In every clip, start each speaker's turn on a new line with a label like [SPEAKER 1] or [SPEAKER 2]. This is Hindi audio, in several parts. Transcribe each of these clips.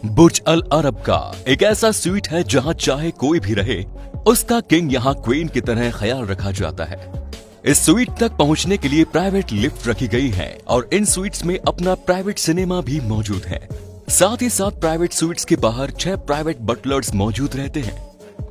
[SPEAKER 1] बुर्ज अल अरब का एक ऐसा स्वीट है जहां चाहे कोई भी रहे, उसका किंग यहाँ क्वीन की तरह ख्याल रखा जाता है। इस स्वीट तक पहुंचने के लिए प्राइवेट लिफ्ट रखी गई है और इन स्वीट्स में अपना प्राइवेट सिनेमा भी मौजूद है। साथ ही साथ प्राइवेट स्वीट्स के बाहर 6 प्राइवेट बटलर्स मौजूद रहते हैं।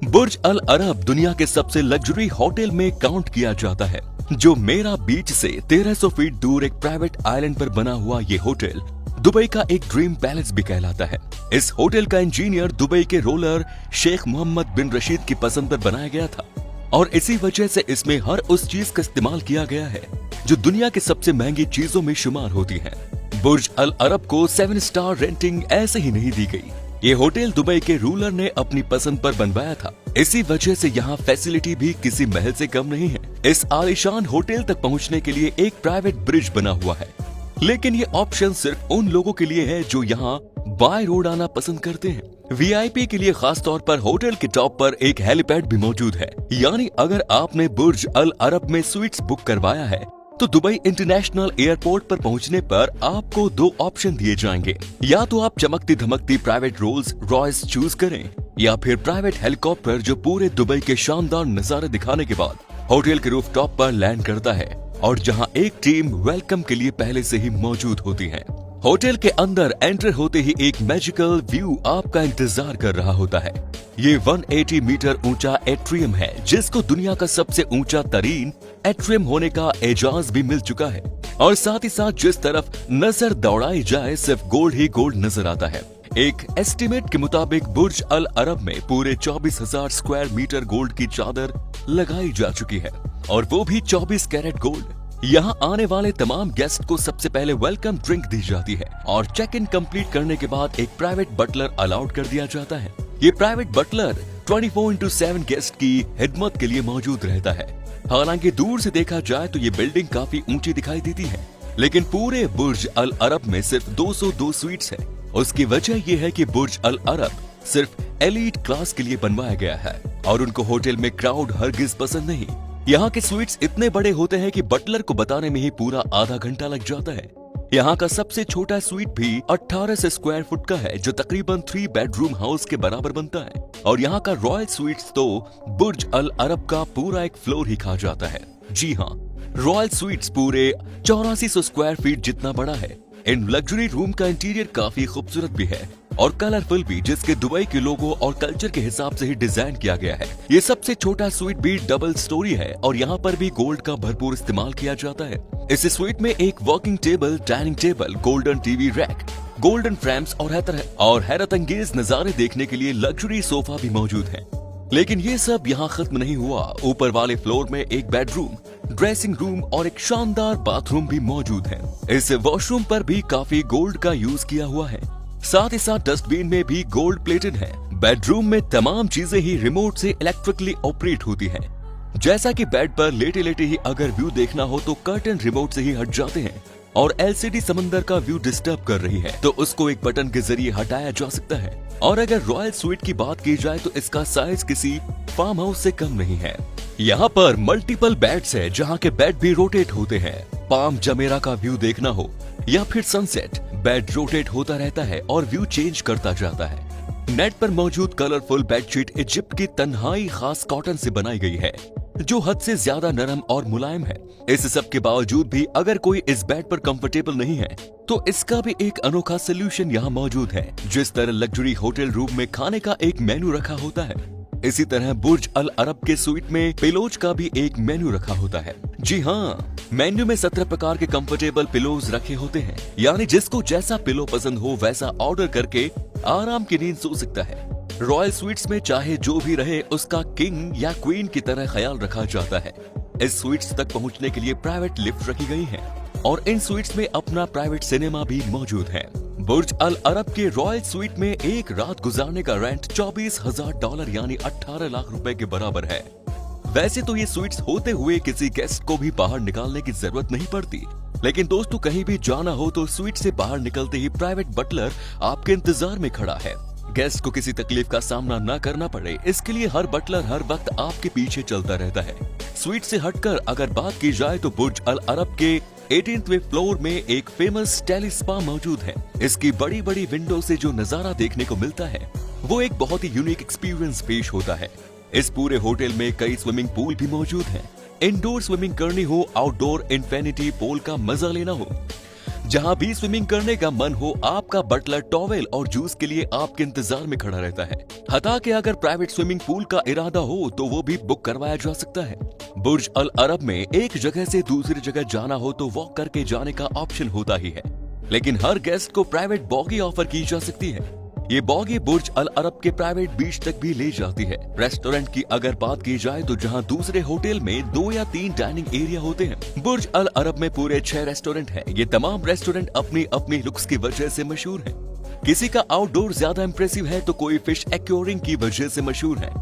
[SPEAKER 1] बुर्ज अल अरब दुनिया के सबसे लग्जरी होटल में काउंट किया जाता है। जो मेरा बीच से 1300 फीट दूर एक प्राइवेट आइलैंड पर बना हुआ ये होटल दुबई का एक ड्रीम पैलेस भी कहलाता है। इस होटल का इंजीनियर दुबई के रोलर शेख मोहम्मद बिन रशीद की पसंद पर बनाया गया था और इसी वजह से इसमें हर उस चीज का इस्तेमाल किया गया है जो दुनिया की सबसे महंगी चीजों में शुमार होती है। बुर्ज अल अरब को 7 स्टार रेटिंग ऐसे ही नहीं दी गई। ये होटल दुबई के रूलर ने अपनी पसंद पर बनवाया था, इसी वजह से यहाँ फैसिलिटी भी किसी महल से कम नहीं है। इस आलीशान होटल तक पहुँचने के लिए एक प्राइवेट ब्रिज बना हुआ है, लेकिन ये ऑप्शन सिर्फ उन लोगों के लिए है जो यहाँ बाय रोड आना पसंद करते हैं। वीआईपी के लिए खास तौर पर होटल के टॉप पर एक हेलीपैड भी मौजूद है, यानी अगर आपने बुर्ज अल अरब में स्वीट्स बुक करवाया है तो दुबई इंटरनेशनल एयरपोर्ट पर पहुंचने पर आपको 2 ऑप्शन दिए जाएंगे। या तो आप चमकती धमकती प्राइवेट रोल्स रॉयस चूज करें या फिर प्राइवेट हेलीकॉप्टर जो पूरे दुबई के शानदार नजारे दिखाने के बाद होटल के रूफ टॉप पर लैंड करता है और जहां एक टीम वेलकम के लिए पहले से ही मौजूद होती है। होटल के अंदर एंटर होते ही एक मैजिकल व्यू आपका इंतजार कर रहा होता है। ये 180 मीटर ऊंचा एट्रियम है जिसको दुनिया का सबसे ऊंचा तरीन एट्रियम होने का एजाज भी मिल चुका है और साथ ही साथ जिस तरफ नजर दौड़ाई जाए सिर्फ गोल्ड ही गोल्ड नजर आता है। एक एस्टिमेट के मुताबिक बुर्ज अल अरब में पूरे 24,000 स्क्वायर मीटर गोल्ड की चादर लगाई जा चुकी है और वो भी 24 कैरेट गोल्ड। यहाँ आने वाले तमाम गेस्ट को सबसे पहले वेलकम ड्रिंक दी जाती है और चेक इन कंप्लीट करने के बाद एक प्राइवेट बटलर अलाउड कर दिया जाता है। ये प्राइवेट बटलर 24/7 गेस्ट की खिदमत के लिए मौजूद रहता है। हालांकि दूर से देखा जाए तो ये बिल्डिंग काफी ऊंची दिखाई देती है, लेकिन पूरे बुर्ज अल अरब में सिर्फ 202 स्वीट्स है। उसकी वजह ये है कि बुर्ज अल अरब सिर्फ एलीट क्लास के लिए बनवाया गया है और उनको होटल में क्राउड हरगिज पसंद नहीं। यहाँ के स्वीट्स इतने बड़े होते हैं कि बटलर को बताने में ही पूरा आधा घंटा लग जाता है। यहाँ का सबसे छोटा स्वीट भी 18 स्क्वायर फुट का है जो तकरीबन 3 बेडरूम हाउस के बराबर बनता है और यहाँ का रॉयल स्वीट्स तो बुर्ज अल अरब का पूरा एक फ्लोर ही खा जाता है। जी हाँ, रॉयल स्वीट्स पूरे 8400 स्क्वायर फीट जितना बड़ा है। इन लग्जरी रूम का इंटीरियर काफी खूबसूरत भी है और कलरफुल भी, जिसके दुबई के लोगों और कल्चर के हिसाब से ही डिजाइन किया गया है। ये सबसे छोटा स्वीट भी डबल स्टोरी है और यहाँ पर भी गोल्ड का भरपूर इस्तेमाल किया जाता है। इस स्वीट में एक working table, dining table, golden TV rack, golden frames और हैरत अंगेज नजारे देखने के लिए लग्जरी सोफा भी मौजूद है। लेकिन ये सब यहाँ खत्म नहीं हुआ। ऊपर वाले फ्लोर में एक बेडरूम, ड्रेसिंग रूम और एक शानदार बाथरूम भी मौजूद है। इस वॉशरूम पर भी काफी गोल्ड का यूज किया हुआ है। साथ ही साथ डस्टबिन में भी गोल्ड प्लेटेड है। बेडरूम में तमाम चीजें ही रिमोट से इलेक्ट्रिकली ऑपरेट होती हैं। जैसा कि बेड पर लेटे लेटे ही अगर व्यू देखना हो तो कर्टन रिमोट से ही हट जाते हैं और एलसीडी समंदर का व्यू डिस्टर्ब कर रही है तो उसको एक बटन के जरिए हटाया जा सकता है। और अगर रॉयल स्वीट की बात की जाए तो इसका साइज किसी फार्म हाउस से कम नहीं है। यहाँ पर मल्टीपल बेड्स है जहाँ के बेड भी रोटेट होते हैं। पाम जमेरा का व्यू देखना हो या फिर सनसेट, बेड रोटेट होता रहता है और व्यू चेंज करता जाता है। नेट पर मौजूद कलरफुल बेडशीट इजिप्ट की तन्हाई खास कॉटन से बनाई गई है जो हद से ज्यादा नरम और मुलायम है। इस सब के बावजूद भी अगर कोई इस बेड पर कंफर्टेबल नहीं है तो इसका भी एक अनोखा सोल्यूशन यहाँ मौजूद है। जिस तरह लग्जरी होटल रूम में खाने का एक मेन्यू रखा होता है, इसी तरह बुर्ज अल अरब के स्वीट में पिलोज का भी एक मेन्यू रखा होता है। जी हाँ, मेन्यू में 17 प्रकार के कंफर्टेबल पिलोज रखे होते हैं, यानी जिसको जैसा पिलो पसंद हो वैसा ऑर्डर करके आराम की नींद सो सकता है। रॉयल स्वीट्स में चाहे जो भी रहे उसका किंग या क्वीन की तरह ख्याल रखा जाता है। इस स्वीट्स तक पहुंचने के लिए प्राइवेट लिफ्ट रखी गई है और इन स्वीट्स में अपना प्राइवेट सिनेमा भी मौजूद है। बुर्ज अल अरब के रॉयल स्वीट में एक रात गुजारने का रेंट $24,000 यानी 18 लाख रुपए के बराबर है। वैसे तो ये स्वीट्स होते हुए किसी गेस्ट को भी बाहर निकालने की जरूरत नहीं पड़ती, लेकिन दोस्तों कहीं भी जाना हो तो स्वीट से बाहर निकलते ही प्राइवेट बटलर आपके इंतजार में खड़ा है। गेस्ट को किसी तकलीफ का सामना न करना पड़े, इसके लिए हर बटलर हर वक्त आपके पीछे चलता रहता है। स्वीट से हटकर अगर बात की जाए तो बुर्ज अल अरब के 18वें फ्लोर में एक फेमस टेली स्पा मौजूद है। इसकी बड़ी बड़ी विंडो से जो नजारा देखने को मिलता है वो एक बहुत ही यूनिक एक्सपीरियंस पेश होता है। इस पूरे होटल में कई स्विमिंग पूल भी मौजूद हैं। इंडोर स्विमिंग करनी हो, आउटडोर इन्फिनिटी पूल का मजा लेना हो, जहां भी स्विमिंग करने का मन हो, आपका बटलर टॉवेल और जूस के लिए आपके इंतजार में खड़ा रहता है। हता के अगर प्राइवेट स्विमिंग पूल का इरादा हो तो वो भी बुक करवाया जा सकता है। बुर्ज अल अरब में एक जगह से दूसरी जगह जाना हो तो वॉक करके जाने का ऑप्शन होता ही है, लेकिन हर गेस्ट को प्राइवेट बॉगी ऑफर की जा सकती है। ये बॉगी बुर्ज अल अरब के प्राइवेट बीच तक भी ले जाती है। रेस्टोरेंट की अगर बात की जाए तो जहां दूसरे होटल में 2 या 3 डाइनिंग एरिया होते हैं, बुर्ज अल अरब में पूरे 6 रेस्टोरेंट हैं। ये तमाम रेस्टोरेंट अपनी अपनी लुक्स की वजह से मशहूर हैं। किसी का आउटडोर ज्यादा इंप्रेसिव है तो कोई फिश एक्वेरियम की वजह से मशहूर है।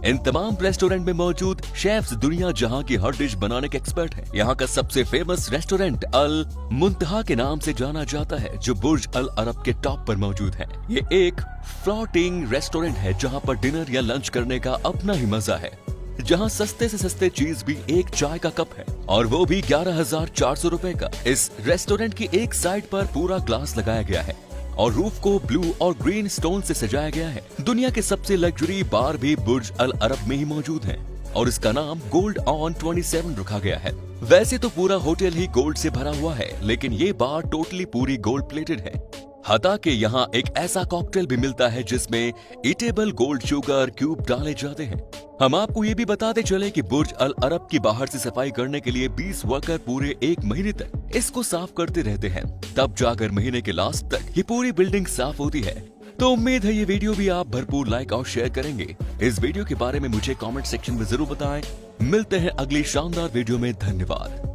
[SPEAKER 1] इन तमाम रेस्टोरेंट में मौजूद शेफ्स दुनिया जहां की हर डिश बनाने के एक्सपर्ट हैं। यहाँ का सबसे फेमस रेस्टोरेंट अल मुंतहा के नाम से जाना जाता है, जो बुर्ज अल अरब के टॉप पर मौजूद है। ये एक फ्लोटिंग रेस्टोरेंट है जहां पर डिनर या लंच करने का अपना ही मजा है, जहां सस्ते से सस्ते चीज भी एक चाय का कप है और वो भी 11,400 रुपए का। इस रेस्टोरेंट की एक साइड पर पूरा ग्लास लगाया गया है और रूफ को ब्लू और ग्रीन स्टोन से सजाया गया है। दुनिया के सबसे लग्जरी बार भी बुर्ज अल अरब में ही मौजूद है और इसका नाम गोल्ड ऑन 27 रखा गया है। वैसे तो पूरा होटल ही गोल्ड से भरा हुआ है, लेकिन ये बार टोटली पूरी गोल्ड प्लेटेड है। हता के यहाँ एक ऐसा कॉकटेल भी मिलता है जिसमें ईटेबल गोल्ड शुगर क्यूब डाले जाते हैं। हम आपको ये भी बताते चले कि बुर्ज अल अरब की बाहर से सफाई करने के लिए 20 वर्कर पूरे 1 महीने तक इसको साफ करते रहते हैं, तब जाकर महीने के लास्ट तक ये पूरी बिल्डिंग साफ होती है। तो उम्मीद है ये वीडियो भी आप भरपूर लाइक और शेयर करेंगे। इस वीडियो के बारे में मुझे कमेंट सेक्शन में जरूर बताएं। मिलते हैं अगली शानदार वीडियो में। धन्यवाद।